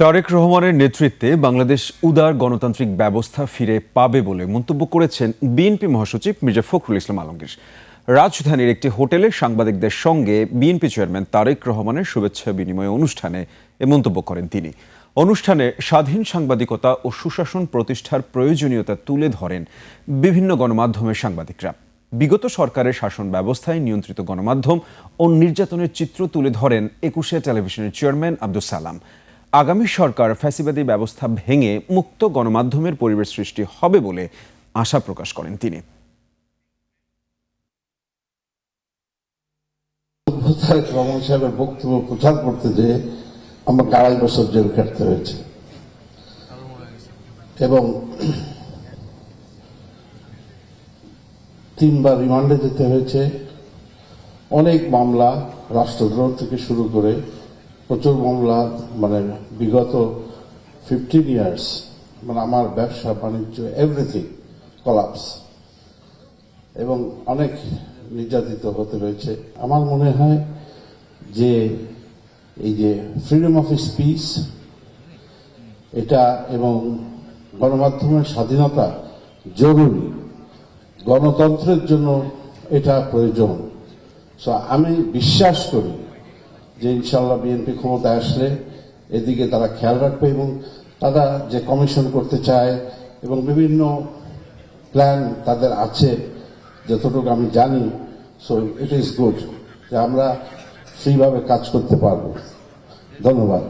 তারেক রহমানের নেতৃত্বে বাংলাদেশ উদার গণতান্ত্রিক ব্যবস্থা ফিরে পাবে বলে মন্তব্য করেছেন বিএনপি মহাসচিব মির্জা ফখরুল ইসলাম আলমগীর। রাজধানীর একটি হোটেলে সাংবাদিকদের সঙ্গে বিএনপি চেয়ারম্যান তারেক রহমানের শুভেচ্ছা বিনিময় অনুষ্ঠানে এ মন্তব্য করেন তিনি। অনুষ্ঠানে স্বাধীন সাংবাদিকতা ও সুশাসন প্রতিষ্ঠার প্রয়োজনীয়তা তুলে ধরেন বিভিন্ন গণমাধ্যমের সাংবাদিকরা। বিগত সরকারের শাসন ব্যবস্থায় নিয়ন্ত্রিত গণমাধ্যম ও নির্যাতনের চিত্র তুলে ধরেন একুশে টেলিভিশনের চেয়ারম্যান আব্দুস সালাম। আগামী সরকার ফ্যাসিবাদী ব্যবস্থা ভেঙে মুক্ত গণমাধ্যমের পরিবেশ সৃষ্টি হবে বলে আশা প্রকাশ করেন তিনি। রহমান সাহেবের বক্তব্য প্রচার করতে যে আমাকে 2.5 বছর জেল কাটতে হয়েছে এবং 3 বার রিমান্ডে যেতে হয়েছে। অনেক মামলা, রাষ্ট্রদ্রোহ থেকে শুরু করে প্রচুর মামলা, মানে বিগত 15 ইয়ার্স, মানে আমার ব্যবসা বাণিজ্য এভরিথিং কলাপস, এবং অনেক নির্যাতিত হতে রয়েছে। আমার মনে হয় যে এই যে ফ্রিডম অফ স্পিচ এটা এবং গণমাধ্যমের স্বাধীনতা জরুরি, গণতন্ত্রের জন্য এটা প্রয়োজন। সো আমি বিশ্বাস করি যে ইনশাআল্লাহ বিএনপি ক্ষমতায় আসলে এদিকে তারা খেয়াল রাখবে এবং তারা যে কমিশন করতে চায় এবং বিভিন্ন প্ল্যান তাদের আছে যতটুকু আমি জানি। সো ইট ইজ গুড যে আমরা ফ্রিভাবে কাজ করতে পারবো। ধন্যবাদ।